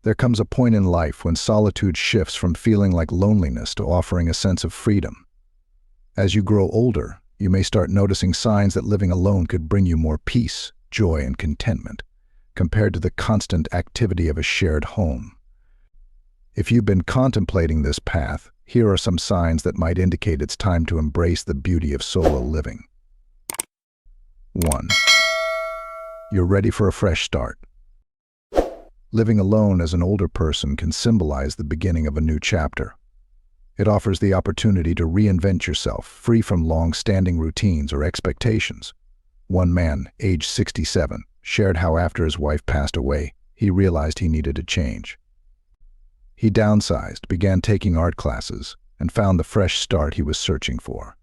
There comes a point in life when solitude shifts from feeling like loneliness to offering a sense of freedom. As you grow older, you may start noticing signs that living alone could bring you more peace, joy, and contentment, compared to the constant activity of a shared home. If you've been contemplating this path, here are some signs that might indicate it's time to embrace the beauty of solo living. 1. You're ready for a fresh start. Living alone as an older person can symbolize the beginning of a new chapter. It offers the opportunity to reinvent yourself, free from long-standing routines or expectations. One man, age 67, shared how after his wife passed away, he realized he needed a change. He downsized, began taking art classes, and found the fresh start he was searching for.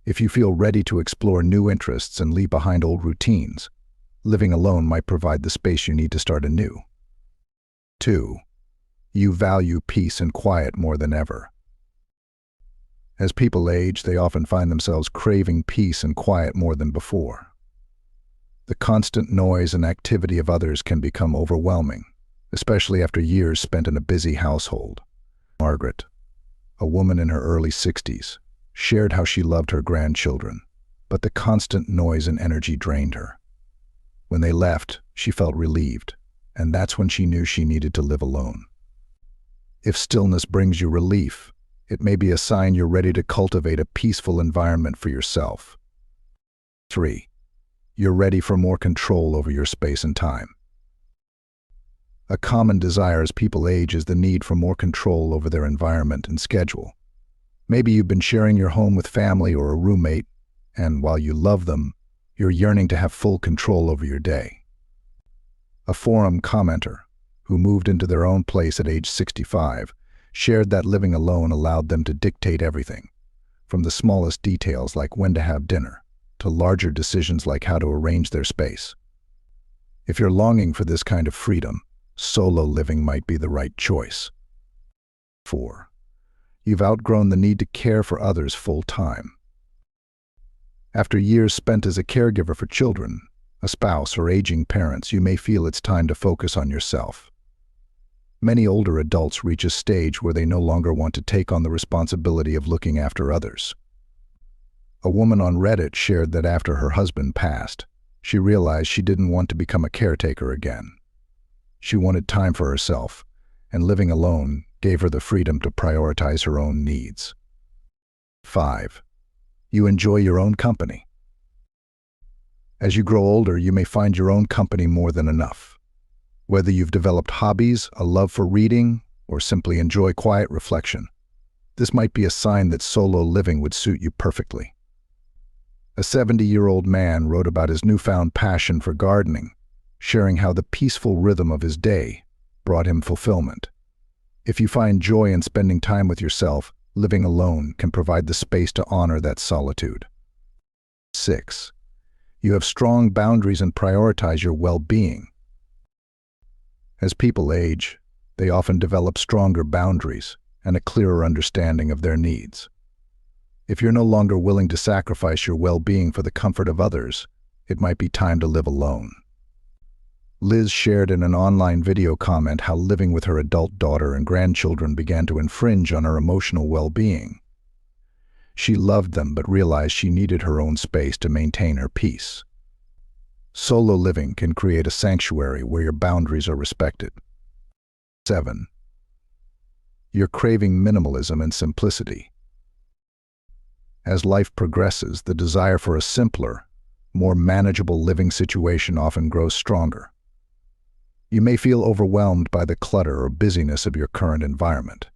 If you feel ready to explore new interests and leave behind old routines, living alone might provide the space you need to start anew. 2. You value peace and quiet more than ever. As people age, they often find themselves craving peace and quiet more than before. The constant noise and activity of others can become overwhelming, especially after years spent in a busy household. Margaret, a woman in her early 60s, shared how she loved her grandchildren, but the constant noise and energy drained her. When they left, she felt relieved, and that's when she knew she needed to live alone. If stillness brings you relief, it may be a sign you're ready to cultivate a peaceful environment for yourself. 3. You're ready for more control over your space and time. A common desire as people age is the need for more control over their environment and schedule. Maybe you've been sharing your home with family or a roommate, and while you love them, you're yearning to have full control over your day. A forum commenter, who moved into their own place at age 65, shared that living alone allowed them to dictate everything, from the smallest details like when to have dinner, to larger decisions like how to arrange their space. If you're longing for this kind of freedom, solo living might be the right choice. 4. You've outgrown the need to care for others full-time. After years spent as a caregiver for children, a spouse, or aging parents, you may feel it's time to focus on yourself. Many older adults reach a stage where they no longer want to take on the responsibility of looking after others. A woman on Reddit shared that after her husband passed, she realized she didn't want to become a caretaker again. She wanted time for herself, and living alone gave her the freedom to prioritize her own needs. 5. You enjoy your own company. As you grow older, you may find your own company more than enough. Whether you've developed hobbies, a love for reading, or simply enjoy quiet reflection, this might be a sign that solo living would suit you perfectly. A 70-year-old man wrote about his newfound passion for gardening, sharing how the peaceful rhythm of his day brought him fulfillment. If you find joy in spending time with yourself, living alone can provide the space to honor that solitude. 6. You have strong boundaries and prioritize your well-being. As people age, they often develop stronger boundaries and a clearer understanding of their needs. If you're no longer willing to sacrifice your well-being for the comfort of others, it might be time to live alone. Liz shared in an online video comment how living with her adult daughter and grandchildren began to infringe on her emotional well-being. She loved them but realized she needed her own space to maintain her peace. Solo living can create a sanctuary where your boundaries are respected. 7. You're craving minimalism and simplicity. As life progresses, the desire for a simpler, more manageable living situation often grows stronger. You may feel overwhelmed by the clutter or busyness of your current environment.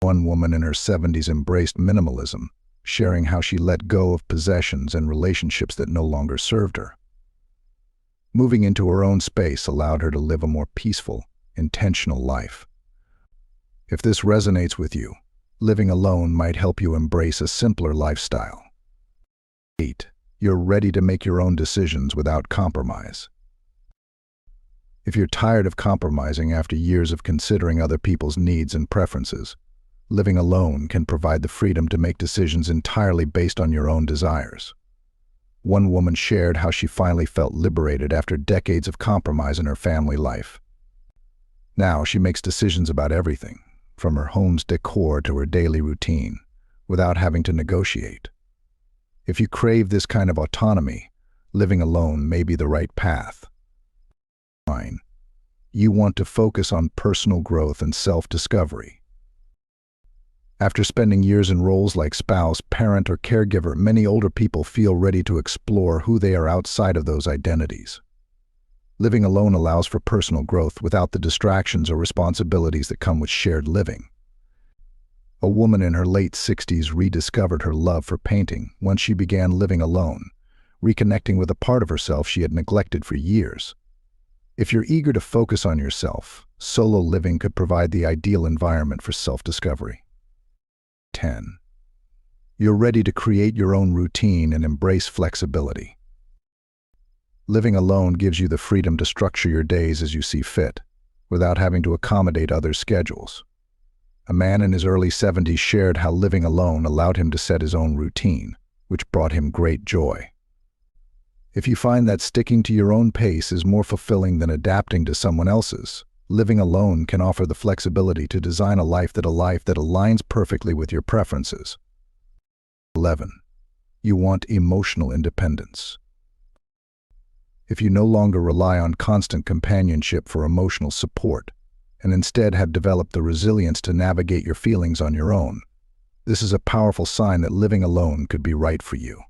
One woman in her 70s embraced minimalism, sharing how she let go of possessions and relationships that no longer served her. Moving into her own space allowed her to live a more peaceful, intentional life. If this resonates with you, living alone might help you embrace a simpler lifestyle. 8. You're ready to make your own decisions without compromise. If you're tired of compromising after years of considering other people's needs and preferences, living alone can provide the freedom to make decisions entirely based on your own desires. One woman shared how she finally felt liberated after decades of compromise in her family life. Now she makes decisions about everything, from her home's decor to her daily routine, without having to negotiate. If you crave this kind of autonomy, living alone may be the right path. 9. You want to focus on personal growth and self-discovery. After spending years in roles like spouse, parent, or caregiver, many older people feel ready to explore who they are outside of those identities. Living alone allows for personal growth without the distractions or responsibilities that come with shared living. A woman in her late 60s rediscovered her love for painting once she began living alone, reconnecting with a part of herself she had neglected for years. If you're eager to focus on yourself, solo living could provide the ideal environment for self-discovery. 10. You're ready to create your own routine and embrace flexibility. Living alone gives you the freedom to structure your days as you see fit, without having to accommodate others' schedules. A man in his early 70s shared how living alone allowed him to set his own routine, which brought him great joy. If you find that sticking to your own pace is more fulfilling than adapting to someone else's, living alone can offer the flexibility to design a life that aligns perfectly with your preferences. 11. You want emotional independence. If you no longer rely on constant companionship for emotional support, and instead have developed the resilience to navigate your feelings on your own, this is a powerful sign that living alone could be right for you.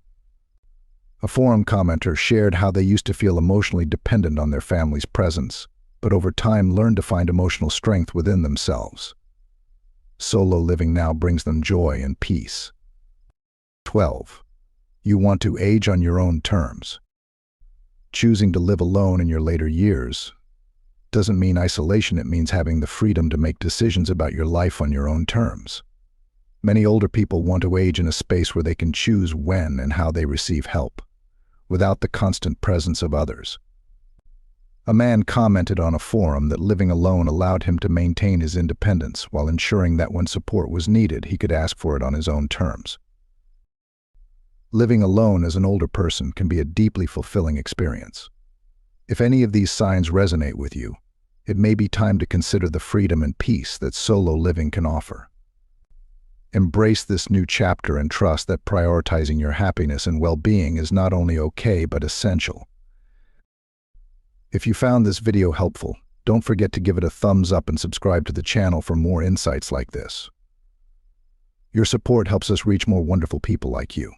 A forum commenter shared how they used to feel emotionally dependent on their family's presence, but over time learned to find emotional strength within themselves. Solo living now brings them joy and peace. 12. You want to age on your own terms. Choosing to live alone in your later years doesn't mean isolation, it means having the freedom to make decisions about your life on your own terms. Many older people want to age in a space where they can choose when and how they receive help, without the constant presence of others. A man commented on a forum that living alone allowed him to maintain his independence while ensuring that when support was needed, he could ask for it on his own terms. Living alone as an older person can be a deeply fulfilling experience. If any of these signs resonate with you, it may be time to consider the freedom and peace that solo living can offer. Embrace this new chapter and trust that prioritizing your happiness and well-being is not only okay but essential. If you found this video helpful, don't forget to give it a thumbs up and subscribe to the channel for more insights like this. Your support helps us reach more wonderful people like you.